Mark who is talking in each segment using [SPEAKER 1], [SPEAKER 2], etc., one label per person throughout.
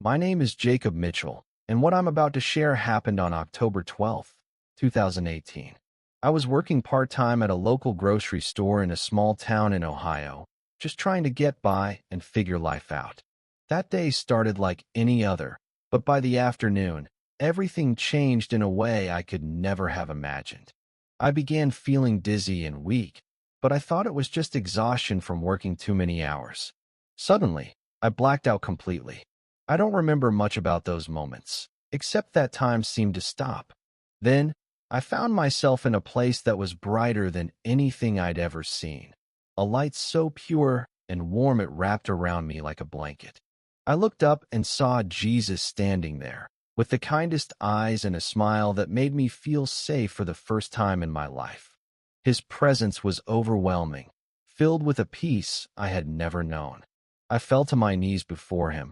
[SPEAKER 1] My name is Jacob Mitchell, and what I'm about to share happened on October 12th, 2018. I was working part-time at a local grocery store in a small town in Ohio, just trying to get by and figure life out. That day started like any other, but by the afternoon, everything changed in a way I could never have imagined. I began feeling dizzy and weak, but I thought it was just exhaustion from working too many hours. Suddenly, I blacked out completely. I don't remember much about those moments, except that time seemed to stop. Then, I found myself in a place that was brighter than anything I'd ever seen. A light so pure and warm it wrapped around me like a blanket. I looked up and saw Jesus standing there, with the kindest eyes and a smile that made me feel safe for the first time in my life. His presence was overwhelming, filled with a peace I had never known. I fell to my knees before him,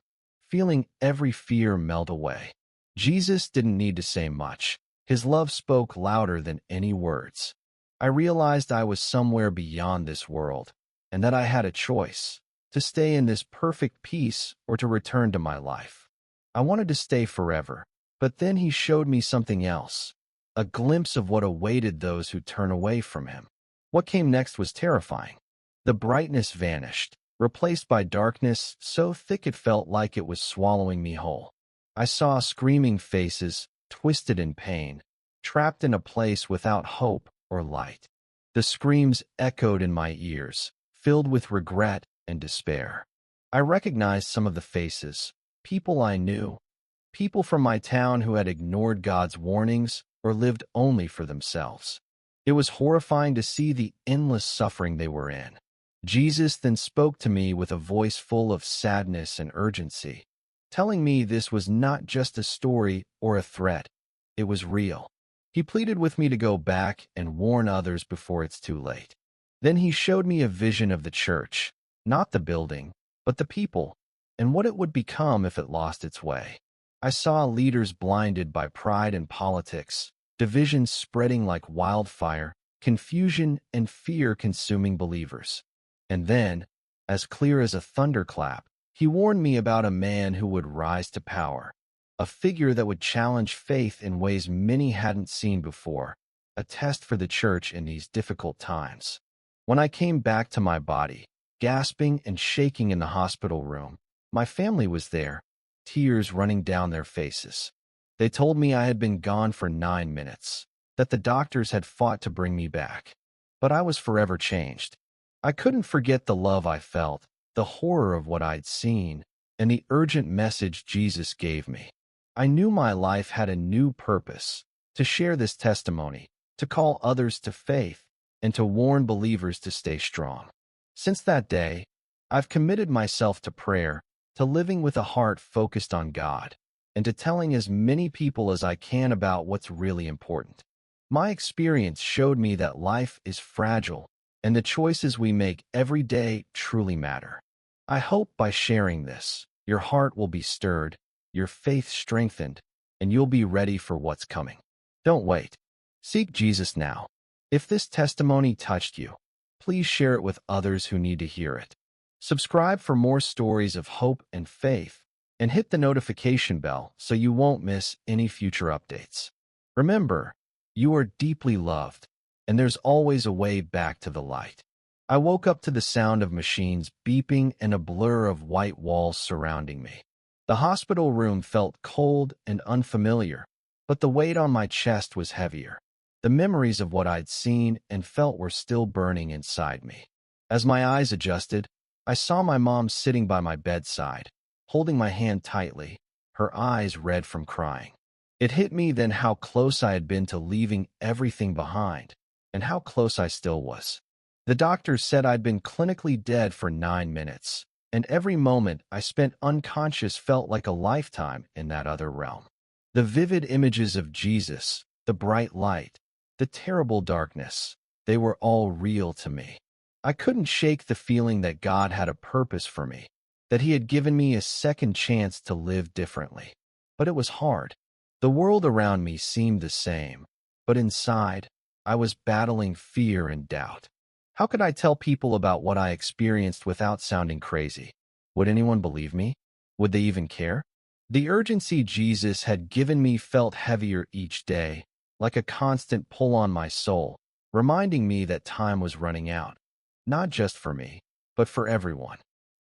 [SPEAKER 1] feeling every fear melt away. Jesus didn't need to say much. His love spoke louder than any words. I realized I was somewhere beyond this world, and that I had a choice, to stay in this perfect peace or to return to my life. I wanted to stay forever, but then he showed me something else, a glimpse of what awaited those who turn away from him. What came next was terrifying. The brightness vanished, replaced by darkness so thick it felt like it was swallowing me whole. I saw screaming faces, twisted in pain, trapped in a place without hope or light. The screams echoed in my ears, filled with regret and despair. I recognized some of the faces, people I knew, people from my town who had ignored God's warnings or lived only for themselves. It was horrifying to see the endless suffering they were in. Jesus then spoke to me with a voice full of sadness and urgency, telling me this was not just a story or a threat, it was real. He pleaded with me to go back and warn others before it's too late. Then he showed me a vision of the church, not the building, but the people, and what it would become if it lost its way. I saw leaders blinded by pride and politics, divisions spreading like wildfire, confusion and fear consuming believers. And then, as clear as a thunderclap, he warned me about a man who would rise to power, a figure that would challenge faith in ways many hadn't seen before, a test for the church in these difficult times. When I came back to my body, gasping and shaking in the hospital room, my family was there, tears running down their faces. They told me I had been gone for 9 minutes, that the doctors had fought to bring me back. But I was forever changed. I couldn't forget the love I felt, the horror of what I'd seen, and the urgent message Jesus gave me. I knew my life had a new purpose, to share this testimony, to call others to faith, and to warn believers to stay strong. Since that day, I've committed myself to prayer, to living with a heart focused on God, and to telling as many people as I can about what's really important. My experience showed me that life is fragile, and the choices we make every day truly matter. I hope by sharing this, your heart will be stirred, your faith strengthened, and you'll be ready for what's coming. Don't wait. Seek Jesus now. If this testimony touched you, please share it with others who need to hear it. Subscribe for more stories of hope and faith, and hit the notification bell so you won't miss any future updates. Remember, you are deeply loved, and there's always a way back to the light. I woke up to the sound of machines beeping and a blur of white walls surrounding me. The hospital room felt cold and unfamiliar, but the weight on my chest was heavier. The memories of what I'd seen and felt were still burning inside me. As my eyes adjusted, I saw my mom sitting by my bedside, holding my hand tightly, her eyes red from crying. It hit me then how close I had been to leaving everything behind, and how close I still was. The doctors said I'd been clinically dead for 9 minutes, and every moment I spent unconscious felt like a lifetime in that other realm. The vivid images of Jesus, the bright light, the terrible darkness, they were all real to me. I couldn't shake the feeling that God had a purpose for me, that He had given me a second chance to live differently. But it was hard. The world around me seemed the same, but inside, I was battling fear and doubt. How could I tell people about what I experienced without sounding crazy? Would anyone believe me? Would they even care? The urgency Jesus had given me felt heavier each day, like a constant pull on my soul, reminding me that time was running out, not just for me, but for everyone.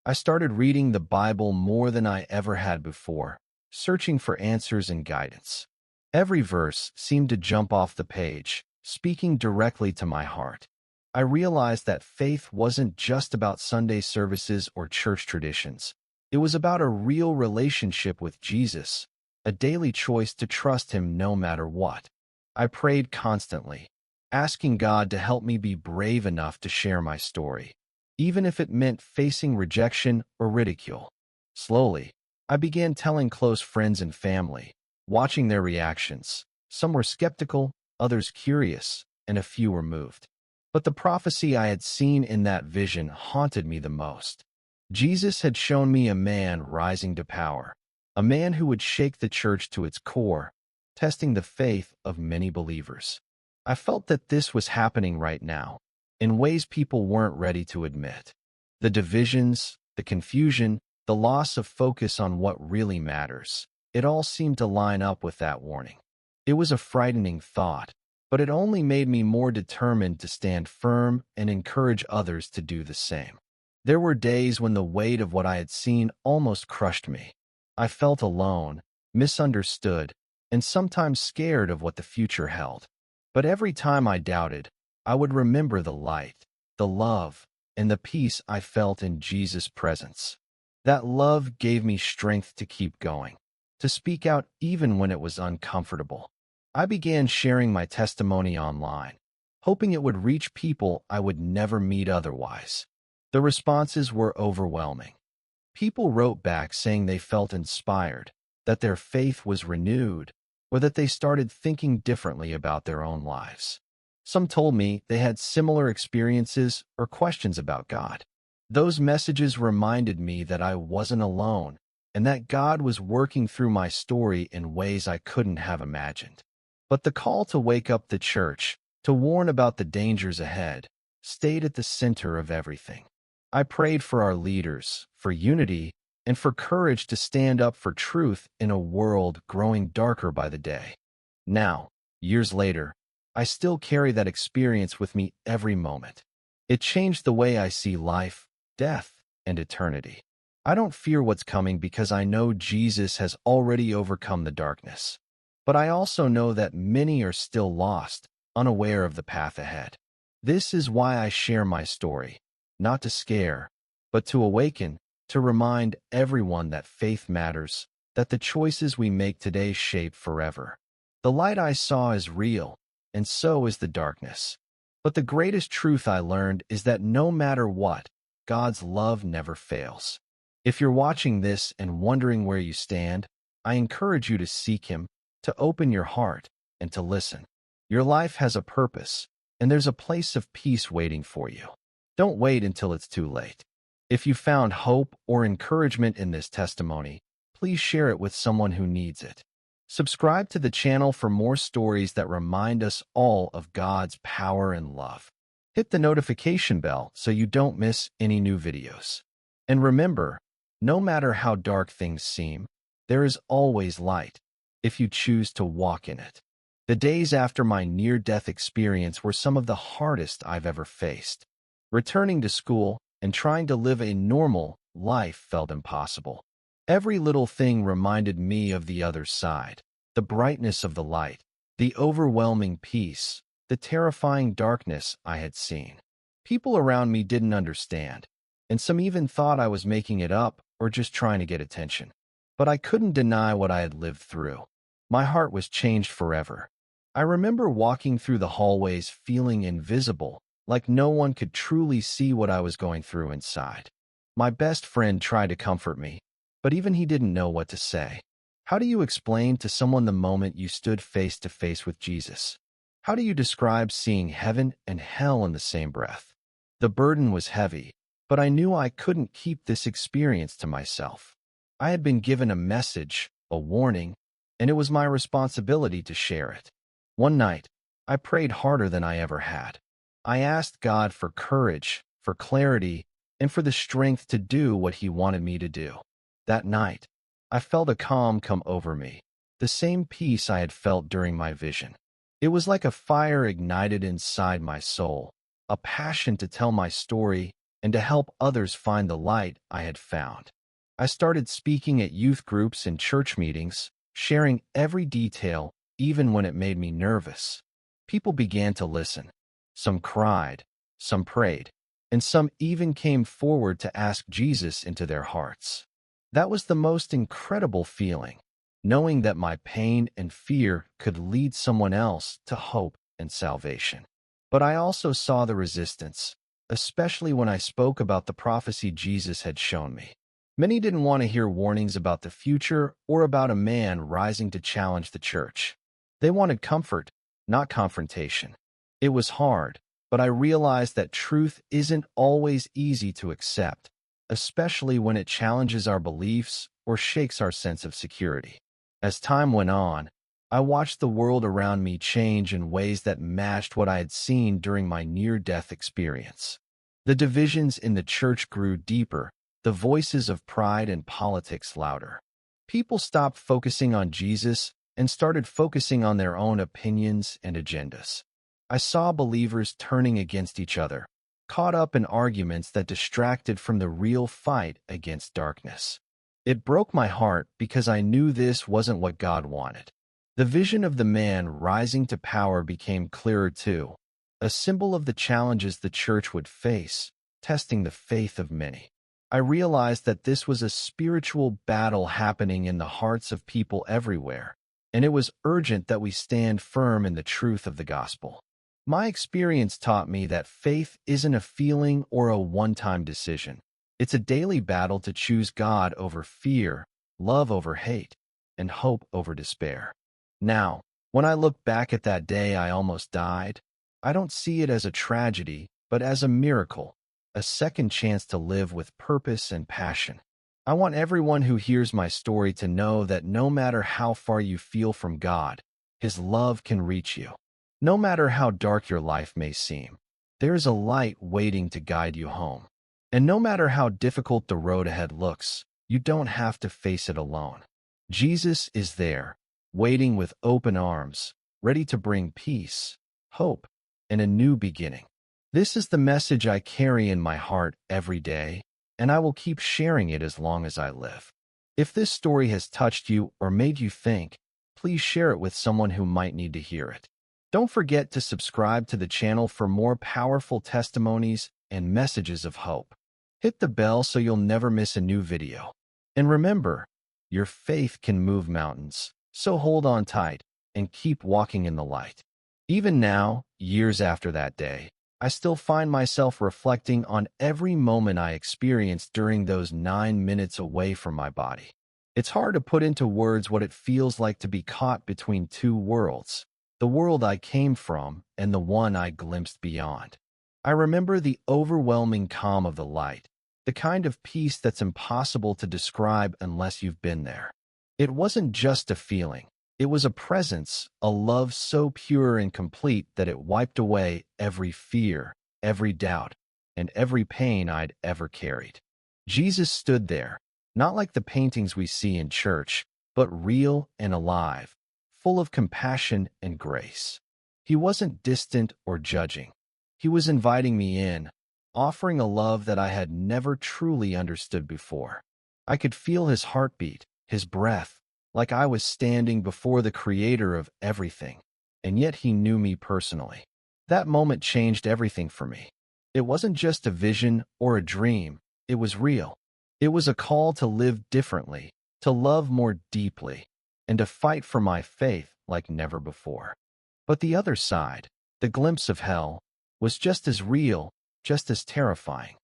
[SPEAKER 1] I started reading the Bible more than I ever had before, searching for answers and guidance. Every verse seemed to jump off the page, speaking directly to my heart. I realized that faith wasn't just about Sunday services or church traditions. It was about a real relationship with Jesus, a daily choice to trust Him no matter what. I prayed constantly, asking God to help me be brave enough to share my story, even if it meant facing rejection or ridicule. Slowly, I began telling close friends and family, watching their reactions. Some were skeptical, others curious, and a few were moved. But the prophecy I had seen in that vision haunted me the most. Jesus had shown me a man rising to power, a man who would shake the church to its core, testing the faith of many believers. I felt that this was happening right now, in ways people weren't ready to admit. The divisions, the confusion, the loss of focus on what really matters, it all seemed to line up with that warning. It was a frightening thought, but it only made me more determined to stand firm and encourage others to do the same. There were days when the weight of what I had seen almost crushed me. I felt alone, misunderstood, and sometimes scared of what the future held. But every time I doubted, I would remember the light, the love, and the peace I felt in Jesus' presence. That love gave me strength to keep going, to speak out even when it was uncomfortable. I began sharing my testimony online, hoping it would reach people I would never meet otherwise. The responses were overwhelming. People wrote back saying they felt inspired, that their faith was renewed, or that they started thinking differently about their own lives. Some told me they had similar experiences or questions about God. Those messages reminded me that I wasn't alone and that God was working through my story in ways I couldn't have imagined. But the call to wake up the church, to warn about the dangers ahead, stayed at the center of everything. I prayed for our leaders, for unity, and for courage to stand up for truth in a world growing darker by the day. Now, years later, I still carry that experience with me every moment. It changed the way I see life, death, and eternity. I don't fear what's coming because I know Jesus has already overcome the darkness. But I also know that many are still lost, unaware of the path ahead. This is why I share my story, not to scare, but to awaken, to remind everyone that faith matters, that the choices we make today shape forever. The light I saw is real, and so is the darkness. But the greatest truth I learned is that no matter what, God's love never fails. If you're watching this and wondering where you stand, I encourage you to seek Him, to open your heart, and to listen. Your life has a purpose, and there's a place of peace waiting for you. Don't wait until it's too late. If you found hope or encouragement in this testimony, please share it with someone who needs it. Subscribe to the channel for more stories that remind us all of God's power and love. Hit the notification bell so you don't miss any new videos. And remember, no matter how dark things seem, there is always light, if you choose to walk in it. The days after my near-death experience were some of the hardest I've ever faced. Returning to school and trying to live a normal life felt impossible. Every little thing reminded me of the other side, the brightness of the light, the overwhelming peace, the terrifying darkness I had seen. People around me didn't understand, and some even thought I was making it up or just trying to get attention. But I couldn't deny what I had lived through. My heart was changed forever. I remember walking through the hallways feeling invisible, like no one could truly see what I was going through inside. My best friend tried to comfort me, but even he didn't know what to say. How do you explain to someone the moment you stood face to face with Jesus? How do you describe seeing heaven and hell in the same breath? The burden was heavy, but I knew I couldn't keep this experience to myself. I had been given a message, a warning, and it was my responsibility to share it. One night, I prayed harder than I ever had. I asked God for courage, for clarity, and for the strength to do what He wanted me to do. That night, I felt a calm come over me, the same peace I had felt during my vision. It was like a fire ignited inside my soul, a passion to tell my story and to help others find the light I had found. I started speaking at youth groups and church meetings, sharing every detail, even when it made me nervous. People began to listen. Some cried, some prayed, and some even came forward to ask Jesus into their hearts. That was the most incredible feeling, knowing that my pain and fear could lead someone else to hope and salvation. But I also saw the resistance, especially when I spoke about the prophecy Jesus had shown me. Many didn't want to hear warnings about the future or about a man rising to challenge the church. They wanted comfort, not confrontation. It was hard, but I realized that truth isn't always easy to accept, especially when it challenges our beliefs or shakes our sense of security. As time went on, I watched the world around me change in ways that matched what I had seen during my near-death experience. The divisions in the church grew deeper, the voices of pride and politics louder. People stopped focusing on Jesus and started focusing on their own opinions and agendas. I saw believers turning against each other, caught up in arguments that distracted from the real fight against darkness. It broke my heart because I knew this wasn't what God wanted. The vision of the man rising to power became clearer too, a symbol of the challenges the church would face, testing the faith of many. I realized that this was a spiritual battle happening in the hearts of people everywhere, and it was urgent that we stand firm in the truth of the gospel. My experience taught me that faith isn't a feeling or a one-time decision. It's a daily battle to choose God over fear, love over hate, and hope over despair. Now, when I look back at that day I almost died, I don't see it as a tragedy, but as a miracle, a second chance to live with purpose and passion. I want everyone who hears my story to know that no matter how far you feel from God, His love can reach you. No matter how dark your life may seem, there is a light waiting to guide you home. And no matter how difficult the road ahead looks, you don't have to face it alone. Jesus is there, waiting with open arms, ready to bring peace, hope, and a new beginning. This is the message I carry in my heart every day, and I will keep sharing it as long as I live. If this story has touched you or made you think, please share it with someone who might need to hear it. Don't forget to subscribe to the channel for more powerful testimonies and messages of hope. Hit the bell so you'll never miss a new video. And remember, your faith can move mountains, so hold on tight and keep walking in the light. Even now, years after that day, I still find myself reflecting on every moment I experienced during those 9 minutes away from my body. It's hard to put into words what it feels like to be caught between two worlds, the world I came from and the one I glimpsed beyond. I remember the overwhelming calm of the light, the kind of peace that's impossible to describe unless you've been there. It wasn't just a feeling. It was a presence, a love so pure and complete that it wiped away every fear, every doubt, and every pain I'd ever carried. Jesus stood there, not like the paintings we see in church, but real and alive, full of compassion and grace. He wasn't distant or judging. He was inviting me in, offering a love that I had never truly understood before. I could feel his heartbeat, his breath, like I was standing before the creator of everything, and yet he knew me personally. That moment changed everything for me. It wasn't just a vision or a dream, it was real. It was a call to live differently, to love more deeply, and to fight for my faith like never before. But the other side, the glimpse of hell, was just as real, just as terrifying.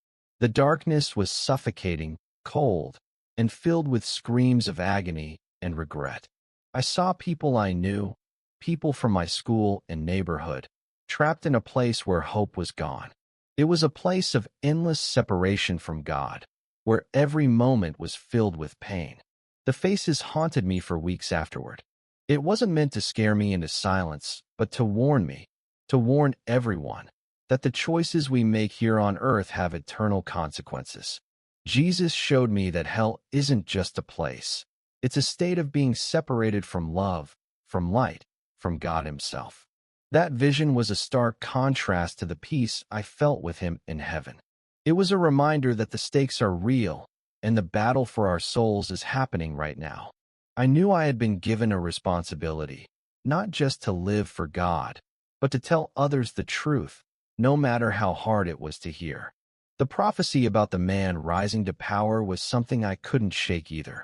[SPEAKER 1] The darkness was suffocating, cold, and filled with screams of agony and regret. I saw people I knew, people from my school and neighborhood, trapped in a place where hope was gone. It was a place of endless separation from God, where every moment was filled with pain. The faces haunted me for weeks afterward. It wasn't meant to scare me into silence, but to warn everyone, that the choices we make here on earth have eternal consequences. Jesus showed me that hell isn't just a place. It's a state of being separated from love, from light, from God Himself. That vision was a stark contrast to the peace I felt with Him in heaven. It was a reminder that the stakes are real, and the battle for our souls is happening right now. I knew I had been given a responsibility, not just to live for God, but to tell others the truth, no matter how hard it was to hear. The prophecy about the man rising to power was something I couldn't shake either.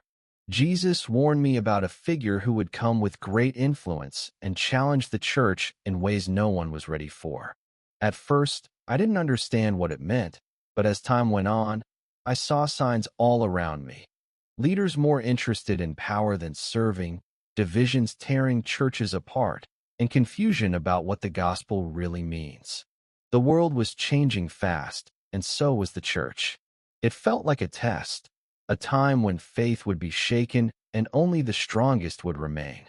[SPEAKER 1] Jesus warned me about a figure who would come with great influence and challenge the church in ways no one was ready for. At first, I didn't understand what it meant, but as time went on, I saw signs all around me. Leaders more interested in power than serving, divisions tearing churches apart, and confusion about what the gospel really means. The world was changing fast, and so was the church. It felt like a test, a time when faith would be shaken and only the strongest would remain.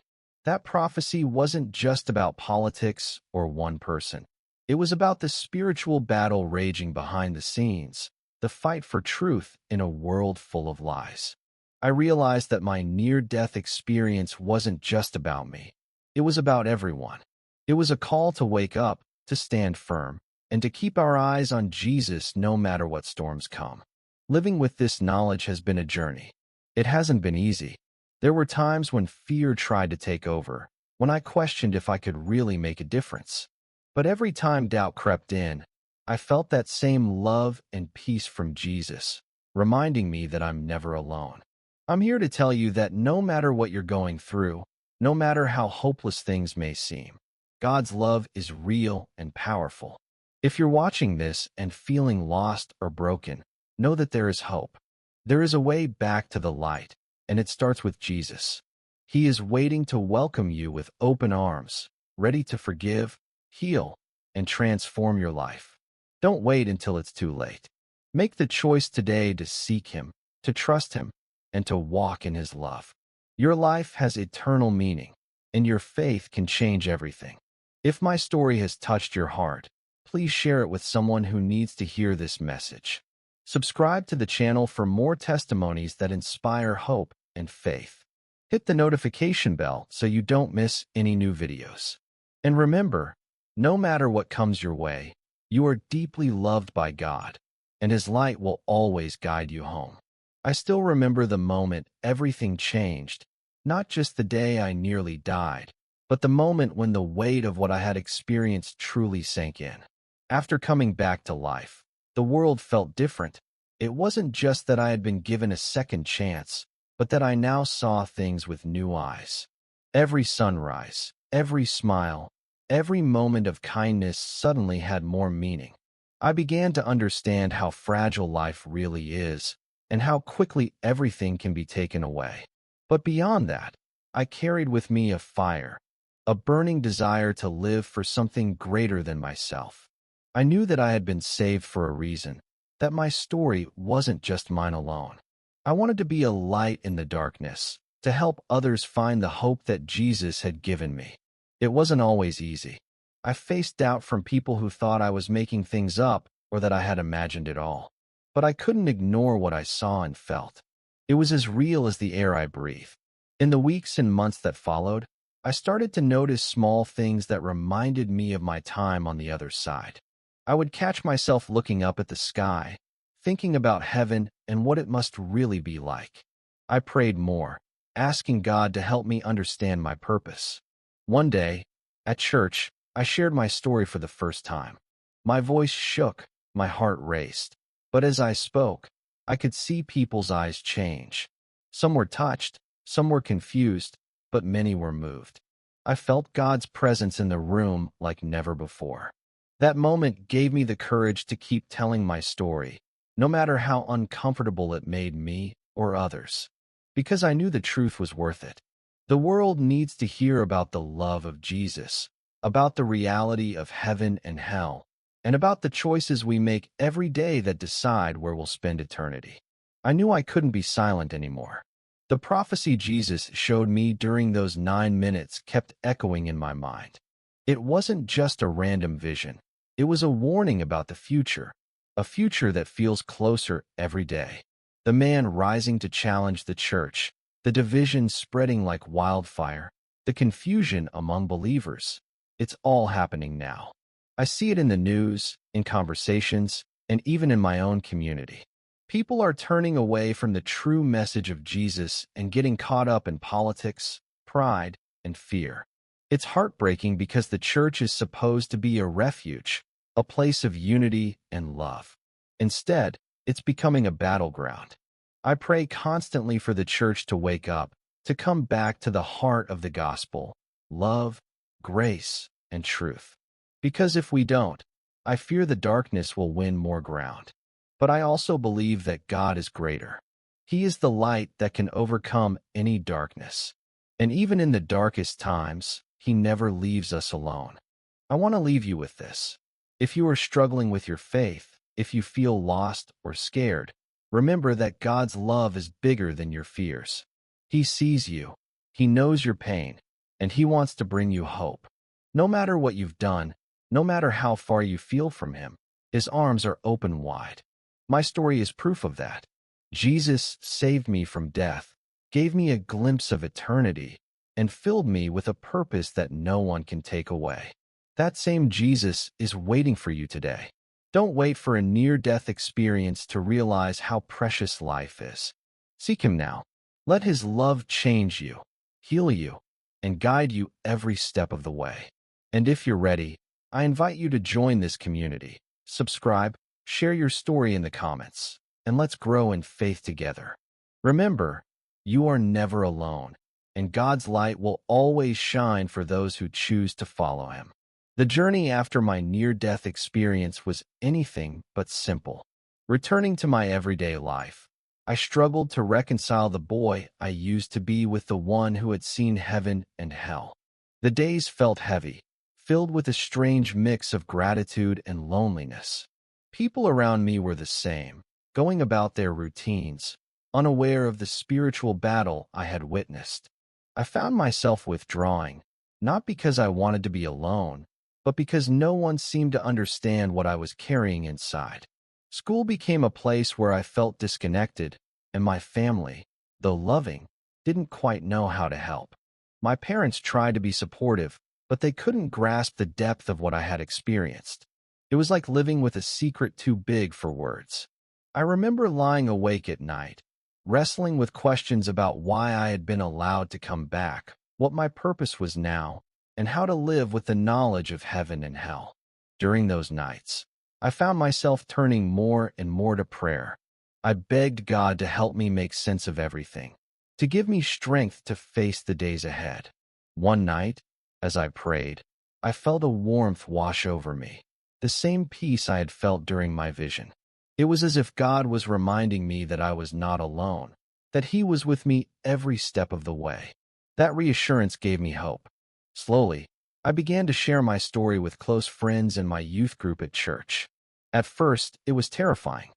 [SPEAKER 1] That prophecy wasn't just about politics or one person. It was about the spiritual battle raging behind the scenes, the fight for truth in a world full of lies. I realized that my near-death experience wasn't just about me. It was about everyone. It was a call to wake up, to stand firm, and to keep our eyes on Jesus no matter what storms come. Living with this knowledge has been a journey. It hasn't been easy. There were times when fear tried to take over, when I questioned if I could really make a difference. But every time doubt crept in, I felt that same love and peace from Jesus, reminding me that I'm never alone. I'm here to tell you that no matter what you're going through, no matter how hopeless things may seem, God's love is real and powerful. If you're watching this and feeling lost or broken, know that there is hope. There is a way back to the light, and it starts with Jesus. He is waiting to welcome you with open arms, ready to forgive, heal, and transform your life. Don't wait until it's too late. Make the choice today to seek Him, to trust Him, and to walk in His love. Your life has eternal meaning, and your faith can change everything. If my story has touched your heart, please share it with someone who needs to hear this message. Subscribe to the channel for more testimonies that inspire hope and faith. Hit the notification bell so you don't miss any new videos. And remember, no matter what comes your way, you are deeply loved by God, and His light will always guide you home. I still remember the moment everything changed, not just the day I nearly died, but the moment when the weight of what I had experienced truly sank in. After coming back to life, the world felt different. It wasn't just that I had been given a second chance, but that I now saw things with new eyes. Every sunrise, every smile, every moment of kindness suddenly had more meaning. I began to understand how fragile life really is, and how quickly everything can be taken away. But beyond that, I carried with me a fire, a burning desire to live for something greater than myself. I knew that I had been saved for a reason, that my story wasn't just mine alone. I wanted to be a light in the darkness, to help others find the hope that Jesus had given me. It wasn't always easy. I faced doubt from people who thought I was making things up or that I had imagined it all. But I couldn't ignore what I saw and felt. It was as real as the air I breathed. In the weeks and months that followed, I started to notice small things that reminded me of my time on the other side. I would catch myself looking up at the sky, thinking about heaven and what it must really be like. I prayed more, asking God to help me understand my purpose. One day, at church, I shared my story for the first time. My voice shook, my heart raced. But as I spoke, I could see people's eyes change. Some were touched, some were confused, but many were moved. I felt God's presence in the room like never before. That moment gave me the courage to keep telling my story, no matter how uncomfortable it made me or others, because I knew the truth was worth it. The world needs to hear about the love of Jesus, about the reality of heaven and hell, and about the choices we make every day that decide where we'll spend eternity. I knew I couldn't be silent anymore. The prophecy Jesus showed me during those 9 minutes kept echoing in my mind. It wasn't just a random vision. It was a warning about the future, a future that feels closer every day. The man rising to challenge the church, the division spreading like wildfire, the confusion among believers. It's all happening now. I see it in the news, in conversations, and even in my own community. People are turning away from the true message of Jesus and getting caught up in politics, pride, and fear. It's heartbreaking because the church is supposed to be a refuge, a place of unity and love. Instead, it's becoming a battleground. I pray constantly for the church to wake up, to come back to the heart of the gospel, love, grace, and truth. Because if we don't, I fear the darkness will win more ground. But I also believe that God is greater. He is the light that can overcome any darkness. And even in the darkest times, He never leaves us alone. I want to leave you with this. If you are struggling with your faith, if you feel lost or scared, remember that God's love is bigger than your fears. He sees you, He knows your pain, and He wants to bring you hope. No matter what you've done, no matter how far you feel from Him, His arms are open wide. My story is proof of that. Jesus saved me from death, gave me a glimpse of eternity, and filled me with a purpose that no one can take away. That same Jesus is waiting for you today. Don't wait for a near-death experience to realize how precious life is. Seek Him now. Let His love change you, heal you, and guide you every step of the way. And if you're ready, I invite you to join this community. Subscribe, share your story in the comments, and let's grow in faith together. Remember, you are never alone, and God's light will always shine for those who choose to follow Him. The journey after my near-death experience was anything but simple. Returning to my everyday life, I struggled to reconcile the boy I used to be with the one who had seen heaven and hell. The days felt heavy, filled with a strange mix of gratitude and loneliness. People around me were the same, going about their routines, unaware of the spiritual battle I had witnessed. I found myself withdrawing, not because I wanted to be alone, but because no one seemed to understand what I was carrying inside. School became a place where I felt disconnected, and my family, though loving, didn't quite know how to help. My parents tried to be supportive, but they couldn't grasp the depth of what I had experienced. It was like living with a secret too big for words. I remember lying awake at night, wrestling with questions about why I had been allowed to come back, what my purpose was now, and how to live with the knowledge of heaven and hell. During those nights, I found myself turning more and more to prayer. I begged God to help me make sense of everything, to give me strength to face the days ahead. One night, as I prayed, I felt a warmth wash over me, the same peace I had felt during my vision. It was as if God was reminding me that I was not alone, that He was with me every step of the way. That reassurance gave me hope. Slowly, I began to share my story with close friends and my youth group at church. At first, it was terrifying.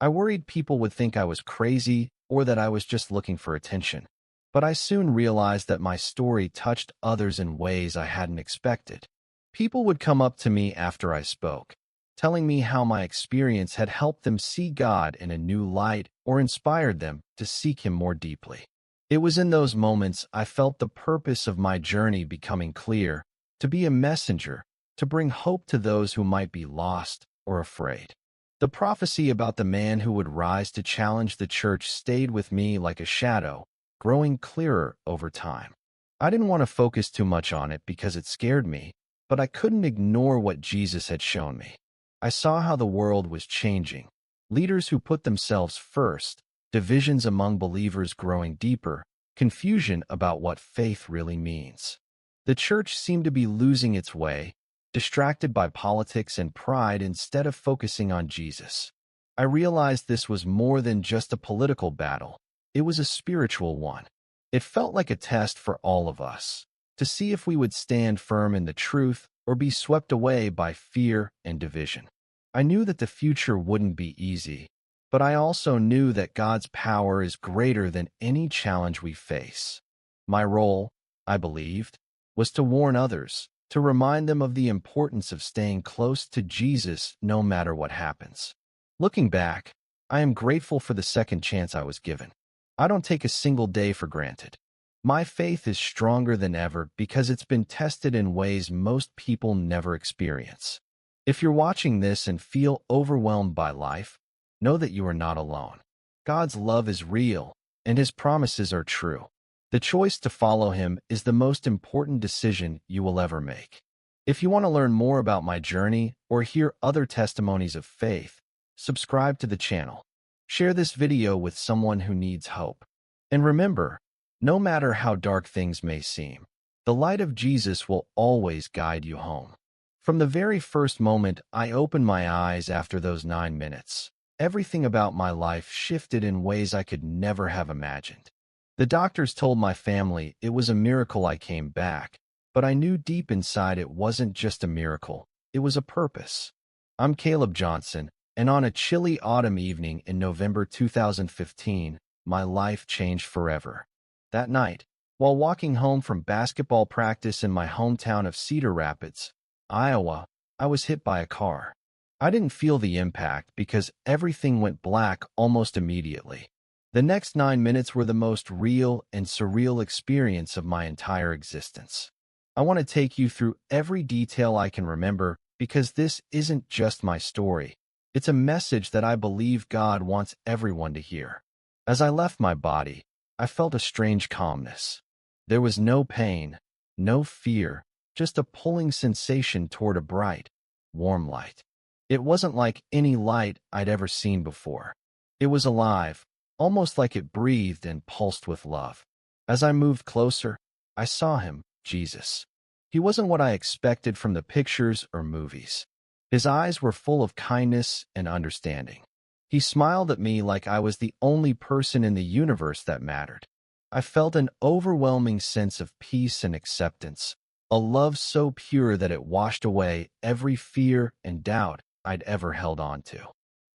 [SPEAKER 1] I worried people would think I was crazy or that I was just looking for attention. But I soon realized that my story touched others in ways I hadn't expected. People would come up to me after I spoke, telling me how my experience had helped them see God in a new light or inspired them to seek Him more deeply. It was in those moments I felt the purpose of my journey becoming clear, to be a messenger, to bring hope to those who might be lost or afraid. The prophecy about the man who would rise to challenge the church stayed with me like a shadow, growing clearer over time. I didn't want to focus too much on it because it scared me, but I couldn't ignore what Jesus had shown me. I saw how the world was changing, leaders who put themselves first, divisions among believers growing deeper, confusion about what faith really means. The church seemed to be losing its way, distracted by politics and pride instead of focusing on Jesus. I realized this was more than just a political battle. It was a spiritual one. It felt like a test for all of us, to see if we would stand firm in the truth or be swept away by fear and division. I knew that the future wouldn't be easy, but I also knew that God's power is greater than any challenge we face. My role, I believed, was to warn others, to remind them of the importance of staying close to Jesus no matter what happens. Looking back, I am grateful for the second chance I was given. I don't take a single day for granted. My faith is stronger than ever because it's been tested in ways most people never experience. If you're watching this and feel overwhelmed by life, know that you are not alone. God's love is real, and His promises are true. The choice to follow Him is the most important decision you will ever make. If you want to learn more about my journey or hear other testimonies of faith, subscribe to the channel. Share this video with someone who needs hope. And remember, no matter how dark things may seem, the light of Jesus will always guide you home. From the very first moment I opened my eyes after those 9 minutes, everything about my life shifted in ways I could never have imagined. The doctors told my family it was a miracle I came back, but I knew deep inside it wasn't just a miracle, it was a purpose. I'm Caleb Johnson, and on a chilly autumn evening in November 2015, my life changed forever. That night, while walking home from basketball practice in my hometown of Cedar Rapids, Iowa, I was hit by a car. I didn't feel the impact because everything went black almost immediately. The next 9 minutes were the most real and surreal experience of my entire existence. I want to take you through every detail I can remember because this isn't just my story. It's a message that I believe God wants everyone to hear. As I left my body, I felt a strange calmness. There was no pain, no fear, just a pulling sensation toward a bright, warm light. It wasn't like any light I'd ever seen before. It was alive, almost like it breathed and pulsed with love. As I moved closer, I saw Him, Jesus. He wasn't what I expected from the pictures or movies. His eyes were full of kindness and understanding. He smiled at me like I was the only person in the universe that mattered. I felt an overwhelming sense of peace and acceptance, a love so pure that it washed away every fear and doubt I'd ever held on to.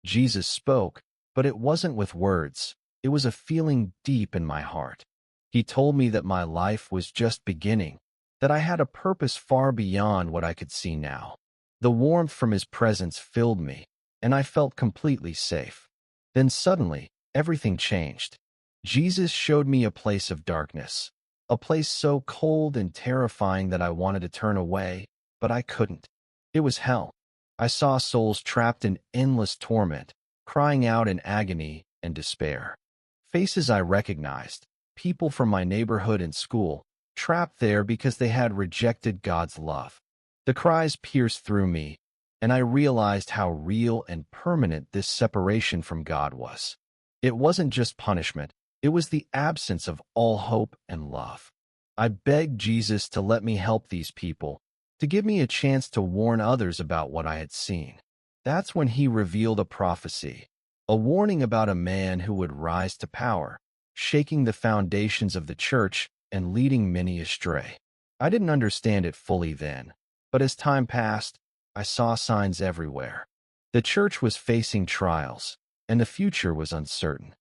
[SPEAKER 1] Jesus spoke, but it wasn't with words. It was a feeling deep in my heart. He told me that my life was just beginning, that I had a purpose far beyond what I could see now. The warmth from His presence filled me, and I felt completely safe. Then suddenly, everything changed. Jesus showed me a place of darkness, a place so cold and terrifying that I wanted to turn away, but I couldn't. It was hell. I saw souls trapped in endless torment, crying out in agony and despair. Faces I recognized, people from my neighborhood and school, trapped there because they had rejected God's love. The cries pierced through me, and I realized how real and permanent this separation from God was. It wasn't just punishment, it was the absence of all hope and love. I begged Jesus to let me help these people, to give me a chance to warn others about what I had seen. That's when He revealed a prophecy, a warning about a man who would rise to power, shaking the foundations of the church and leading many astray. I didn't understand it fully then, but as time passed, I saw signs everywhere. The church was facing trials, and the future was uncertain.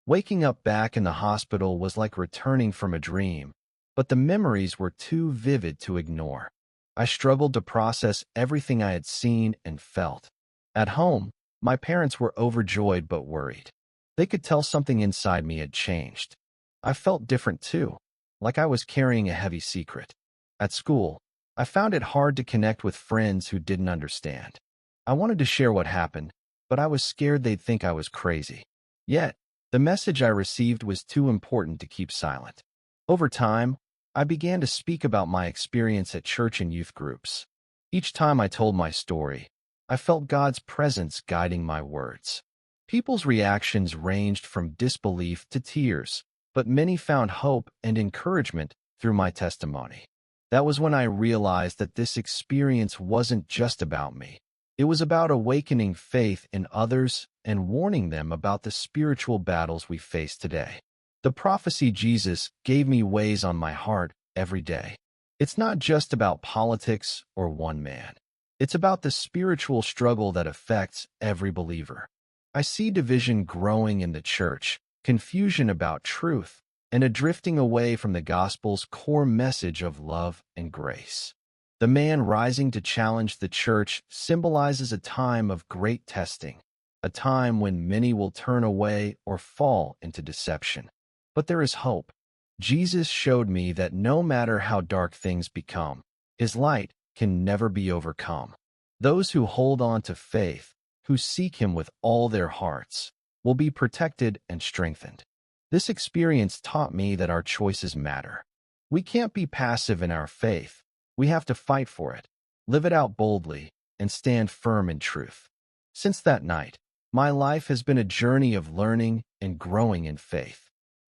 [SPEAKER 1] Waking up back in the hospital was like returning from a dream, but the memories were too vivid to ignore. I struggled to process everything I had seen and felt. At home, my parents were overjoyed but worried. They could tell something inside me had changed. I felt different too, like I was carrying a heavy secret. At school, I found it hard to connect with friends who didn't understand. I wanted to share what happened, but I was scared they'd think I was crazy. Yet, the message I received was too important to keep silent. Over time, I began to speak about my experience at church and youth groups. Each time I told my story, I felt God's presence guiding my words. People's reactions ranged from disbelief to tears, but many found hope and encouragement through my testimony. That was when I realized that this experience wasn't just about me. It was about awakening faith in others and warning them about the spiritual battles we face today. The prophecy Jesus gave me weighs on my heart every day. It's not just about politics or one man. It's about the spiritual struggle that affects every believer. I see division growing in the church, confusion about truth, and a drifting away from the gospel's core message of love and grace. The man rising to challenge the church symbolizes a time of great testing, a time when many will turn away or fall into deception. but there is hope. Jesus showed me that no matter how dark things become, His light can never be overcome. Those who hold on to faith, who seek Him with all their hearts, will be protected and strengthened. This experience taught me that our choices matter. We can't be passive in our faith. We have to fight for it, live it out boldly, and stand firm in truth. Since that night, my life has been a journey of learning and growing in faith.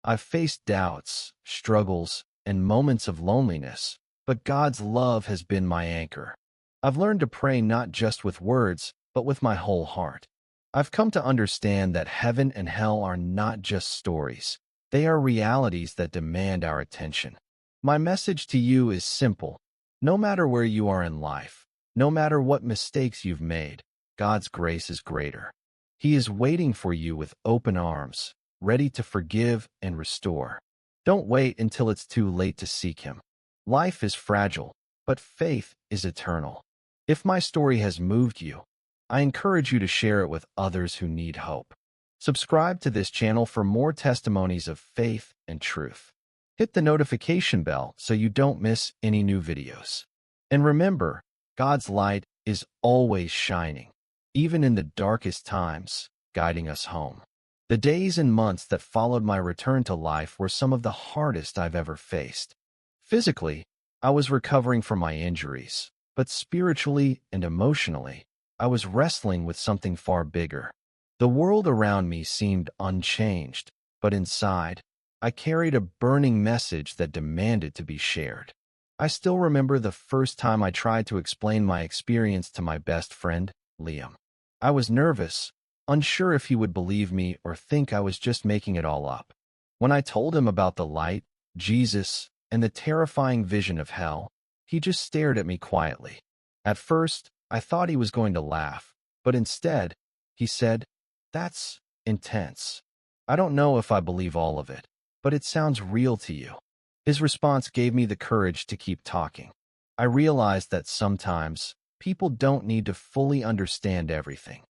[SPEAKER 1] I've faced doubts, struggles, and moments of loneliness, but God's love has been my anchor. I've learned to pray not just with words, but with my whole heart. I've come to understand that heaven and hell are not just stories. They are realities that demand our attention. My message to you is simple. No matter where you are in life, no matter what mistakes you've made, God's grace is greater. He is waiting for you with open arms, ready to forgive and restore. Don't wait until it's too late to seek Him. Life is fragile, but faith is eternal. If my story has moved you, I encourage you to share it with others who need hope. Subscribe to this channel for more testimonies of faith and truth. Hit the notification bell so you don't miss any new videos. And remember, God's light is always shining, even in the darkest times, guiding us home. The days and months that followed my return to life were some of the hardest I've ever faced. Physically, I was recovering from my injuries, but spiritually and emotionally, I was wrestling with something far bigger. The world around me seemed unchanged, but inside, I carried a burning message that demanded to be shared. I still remember the first time I tried to explain my experience to my best friend, Liam. I was nervous, unsure if he would believe me or think I was just making it all up. When I told him about the light, Jesus, and the terrifying vision of hell, he just stared at me quietly. At first, I thought he was going to laugh, but instead, he said, "That's intense. I don't know if I believe all of it, but it sounds real to you." His response gave me the courage to keep talking. I realized that sometimes people don't need to fully understand everything.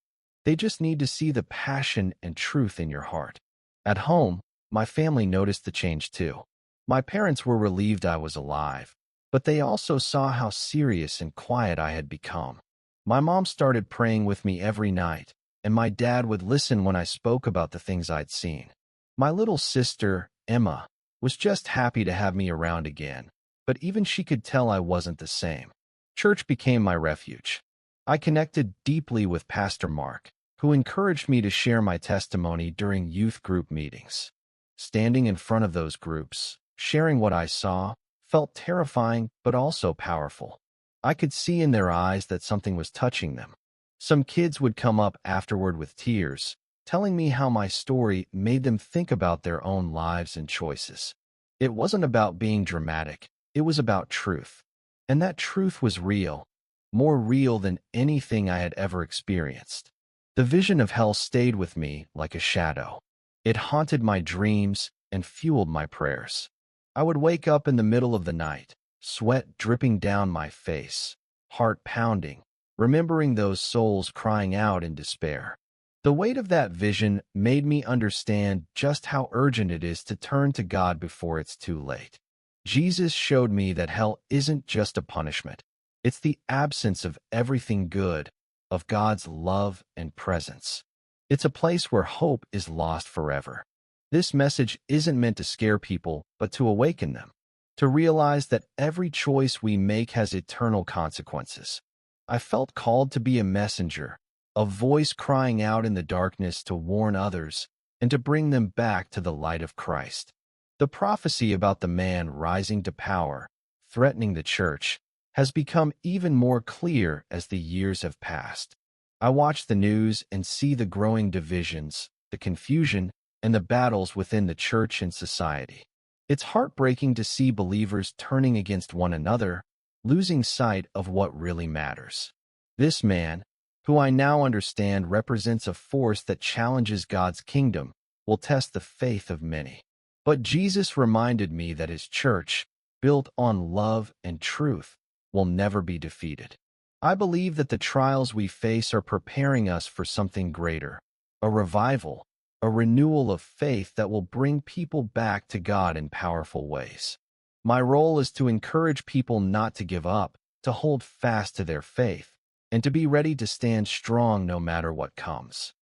[SPEAKER 1] They just need to see the passion and truth in your heart. At home, my family noticed the change too. My parents were relieved I was alive, but they also saw how serious and quiet I had become. My mom started praying with me every night, and my dad would listen when I spoke about the things I'd seen. My little sister, Emma, was just happy to have me around again, but even she could tell I wasn't the same. Church became my refuge. I connected deeply with Pastor Mark, who encouraged me to share my testimony during youth group meetings. Standing in front of those groups, sharing what I saw, felt terrifying but also powerful. I could see in their eyes that something was touching them. Some kids would come up afterward with tears, telling me how my story made them think about their own lives and choices. It wasn't about being dramatic, it was about truth. And that truth was real, more real than anything I had ever experienced. The vision of hell stayed with me like a shadow. It haunted my dreams and fueled my prayers. I would wake up in the middle of the night, sweat dripping down my face, heart pounding, remembering those souls crying out in despair. The weight of that vision made me understand just how urgent it is to turn to God before it's too late. Jesus showed me that hell isn't just a punishment. It's the absence of everything good, of God's love and presence. It's a place where hope is lost forever. This message isn't meant to scare people, but to awaken them, to realize that every choice we make has eternal consequences. I felt called to be a messenger, a voice crying out in the darkness to warn others and to bring them back to the light of Christ. The prophecy about the man rising to power, threatening the church, has become even more clear as the years have passed. I watch the news and see the growing divisions, the confusion, and the battles within the church and society. It's heartbreaking to see believers turning against one another, losing sight of what really matters. This man, who I now understand represents a force that challenges God's kingdom, will test the faith of many. But Jesus reminded me that His church, built on love and truth, will never be defeated. I believe that the trials we face are preparing us for something greater, a revival, a renewal of faith that will bring people back to God in powerful ways. My role is to encourage people not to give up, to hold fast to their faith, and to be ready to stand strong no matter what comes.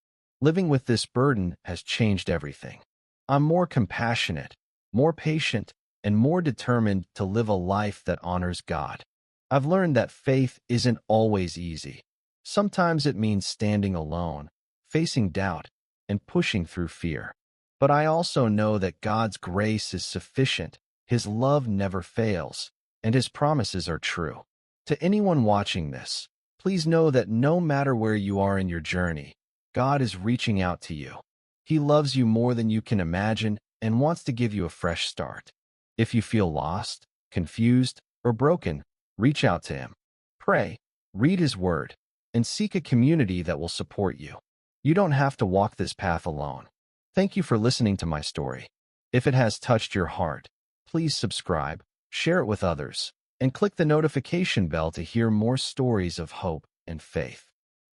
[SPEAKER 1] Living with this burden has changed everything. I'm more compassionate, more patient, and more determined to live a life that honors God. I've learned that faith isn't always easy. Sometimes it means standing alone, facing doubt, and pushing through fear. But I also know that God's grace is sufficient, His love never fails, and His promises are true. To anyone watching this, please know that no matter where you are in your journey, God is reaching out to you. He loves you more than you can imagine and wants to give you a fresh start. If you feel lost, confused, or broken, reach out to Him. Pray, read His Word, and seek a community that will support you. You don't have to walk this path alone. Thank you for listening to my story. If it has touched your heart, please subscribe, share it with others, and click the notification bell to hear more stories of hope and faith.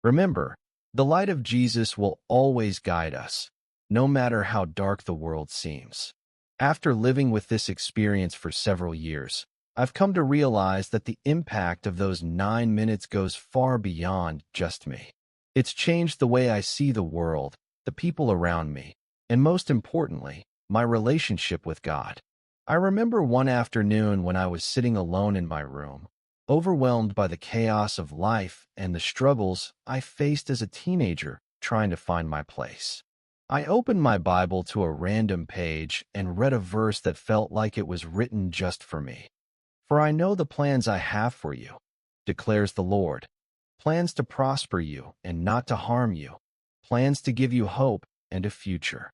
[SPEAKER 1] Remember, the light of Jesus will always guide us, no matter how dark the world seems. After living with this experience for several years, I've come to realize that the impact of those 9 minutes goes far beyond just me. It's changed the way I see the world, the people around me, and most importantly, my relationship with God. I remember one afternoon when I was sitting alone in my room, overwhelmed by the chaos of life and the struggles I faced as a teenager trying to find my place. I opened my Bible to a random page and read a verse that felt like it was written just for me. "For I know the plans I have for you, declares the Lord, plans to prosper you and not to harm you, plans to give you hope and a future."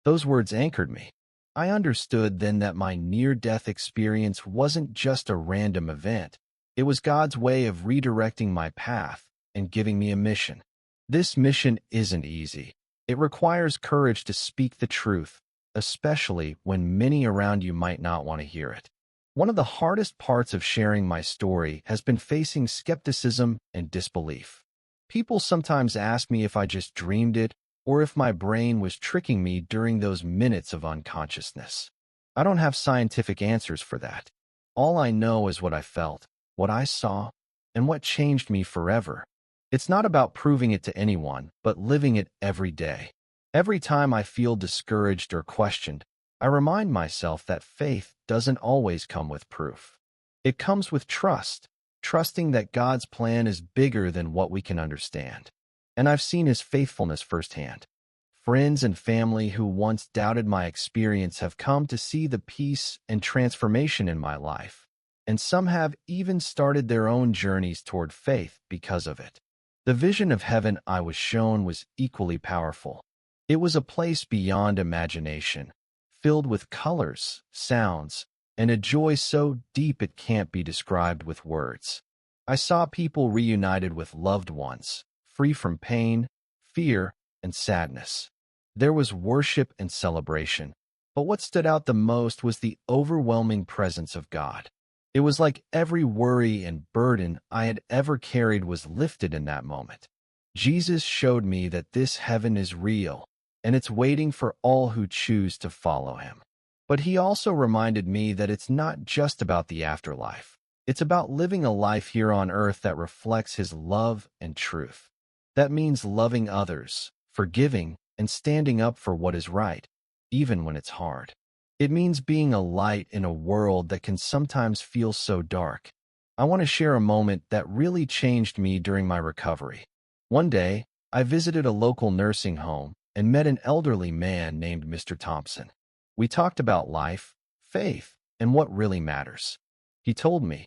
[SPEAKER 1] Those words anchored me. I understood then that my near-death experience wasn't just a random event. It was God's way of redirecting my path and giving me a mission. This mission isn't easy. It requires courage to speak the truth, especially when many around you might not want to hear it. One of the hardest parts of sharing my story has been facing skepticism and disbelief. People sometimes ask me if I just dreamed it or if my brain was tricking me during those minutes of unconsciousness. I don't have scientific answers for that. All I know is what I felt, what I saw, and what changed me forever. It's not about proving it to anyone, but living it every day. Every time I feel discouraged or questioned, I remind myself that faith doesn't always come with proof. It comes with trust, trusting that God's plan is bigger than what we can understand. And I've seen His faithfulness firsthand. Friends and family who once doubted my experience have come to see the peace and transformation in my life, and some have even started their own journeys toward faith because of it. The vision of heaven I was shown was equally powerful. It was a place beyond imagination, filled with colors, sounds, and a joy so deep it can't be described with words. I saw people reunited with loved ones, free from pain, fear, and sadness. There was worship and celebration, but what stood out the most was the overwhelming presence of God. It was like every worry and burden I had ever carried was lifted in that moment. Jesus showed me that this heaven is real, and it's waiting for all who choose to follow Him. But He also reminded me that it's not just about the afterlife. It's about living a life here on earth that reflects His love and truth. That means loving others, forgiving, and standing up for what is right, even when it's hard. It means being a light in a world that can sometimes feel so dark. I want to share a moment that really changed me during my recovery. One day, I visited a local nursing home and met an elderly man named Mr. Thompson. We talked about life, faith, and what really matters. He told me,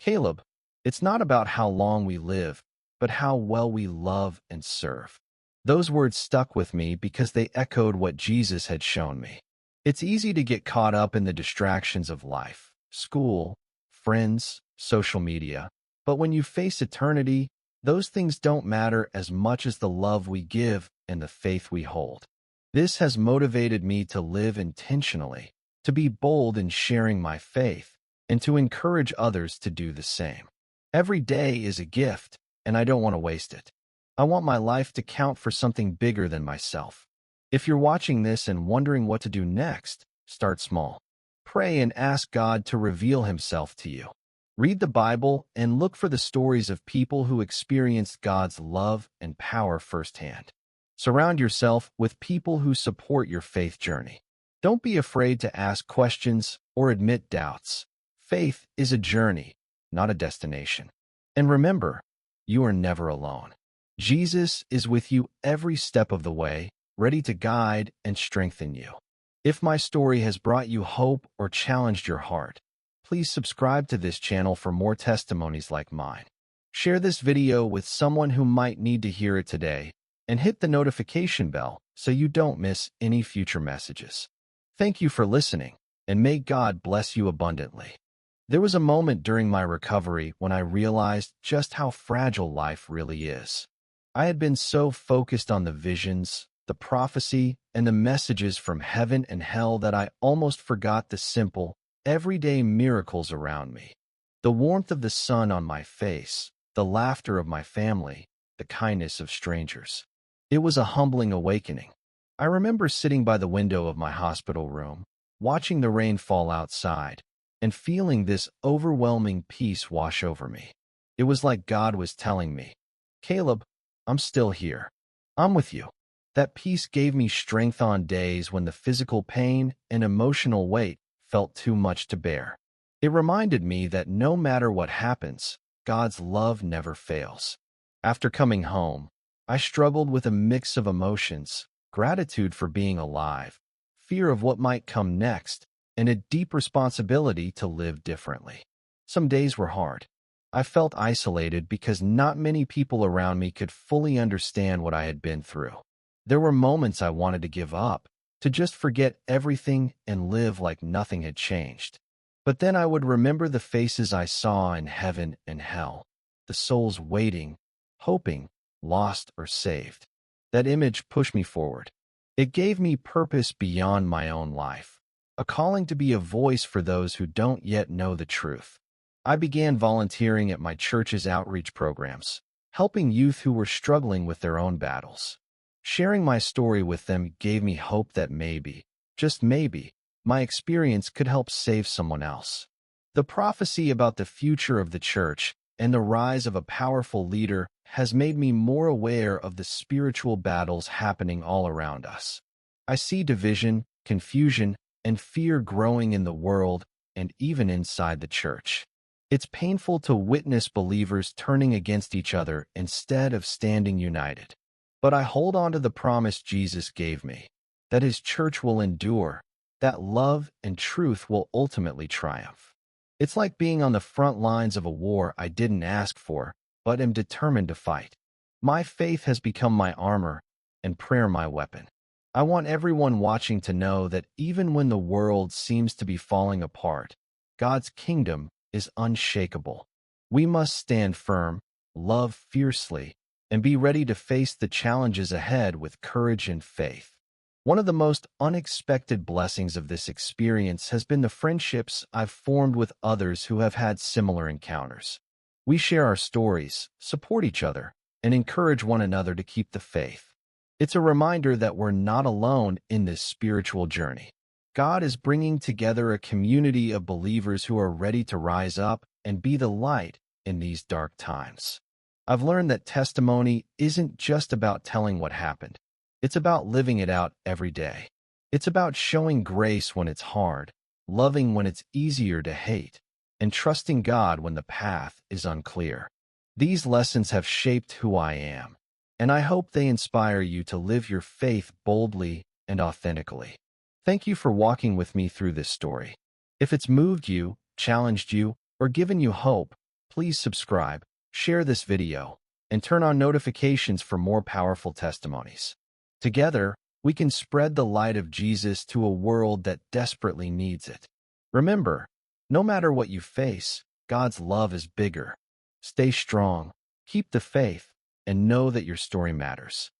[SPEAKER 1] "Caleb, it's not about how long we live, but how well we love and serve." Those words stuck with me because they echoed what Jesus had shown me. It's easy to get caught up in the distractions of life, school, friends, social media, but when you face eternity, those things don't matter as much as the love we give and the faith we hold. This has motivated me to live intentionally, to be bold in sharing my faith, and to encourage others to do the same. Every day is a gift, and I don't want to waste it. I want my life to count for something bigger than myself. If you're watching this and wondering what to do next, start small. Pray and ask God to reveal himself to you. Read the Bible and look for the stories of people who experienced God's love and power firsthand. Surround yourself with people who support your faith journey. Don't be afraid to ask questions or admit doubts. Faith is a journey, not a destination. And remember, you are never alone. Jesus is with you every step of the way, ready to guide and strengthen you. If my story has brought you hope or challenged your heart, please subscribe to this channel for more testimonies like mine. Share this video with someone who might need to hear it today, and hit the notification bell so you don't miss any future messages. Thank you for listening, and may God bless you abundantly. There was a moment during my recovery when I realized just how fragile life really is. I had been so focused on the visions, the prophecy, and the messages from heaven and hell that I almost forgot the simple, everyday miracles around me. The warmth of the sun on my face, the laughter of my family, the kindness of strangers. It was a humbling awakening. I remember sitting by the window of my hospital room, watching the rain fall outside, and feeling this overwhelming peace wash over me. It was like God was telling me, "Caleb, I'm still here. I'm with you." That peace gave me strength on days when the physical pain and emotional weight felt too much to bear. It reminded me that no matter what happens, God's love never fails. After coming home, I struggled with a mix of emotions: gratitude for being alive, fear of what might come next, and a deep responsibility to live differently. Some days were hard. I felt isolated because not many people around me could fully understand what I had been through. There were moments I wanted to give up, to just forget everything and live like nothing had changed. But then I would remember the faces I saw in heaven and hell, the souls waiting, hoping, lost or saved. That image pushed me forward. It gave me purpose beyond my own life, a calling to be a voice for those who don't yet know the truth. I began volunteering at my church's outreach programs, helping youth who were struggling with their own battles. Sharing my story with them gave me hope that maybe, just maybe, my experience could help save someone else. The prophecy about the future of the church and the rise of a powerful leader has made me more aware of the spiritual battles happening all around us. I see division, confusion, and fear growing in the world and even inside the church. It's painful to witness believers turning against each other instead of standing united. But I hold on to the promise Jesus gave me, that his church will endure, that love and truth will ultimately triumph. It's like being on the front lines of a war I didn't ask for, but am determined to fight. My faith has become my armor, and prayer my weapon. I want everyone watching to know that even when the world seems to be falling apart, God's kingdom is unshakable. We must stand firm, love fiercely, and be ready to face the challenges ahead with courage and faith. One of the most unexpected blessings of this experience has been the friendships I've formed with others who have had similar encounters. We share our stories, support each other, and encourage one another to keep the faith. It's a reminder that we're not alone in this spiritual journey. God is bringing together a community of believers who are ready to rise up and be the light in these dark times. I've learned that testimony isn't just about telling what happened. It's about living it out every day. It's about showing grace when it's hard, loving when it's easier to hate, and trusting God when the path is unclear. These lessons have shaped who I am, and I hope they inspire you to live your faith boldly and authentically. Thank you for walking with me through this story. If it's moved you, challenged you, or given you hope, please subscribe, share this video, and turn on notifications for more powerful testimonies. Together, we can spread the light of Jesus to a world that desperately needs it. Remember, no matter what you face, God's love is bigger. Stay strong, keep the faith, and know that your story matters.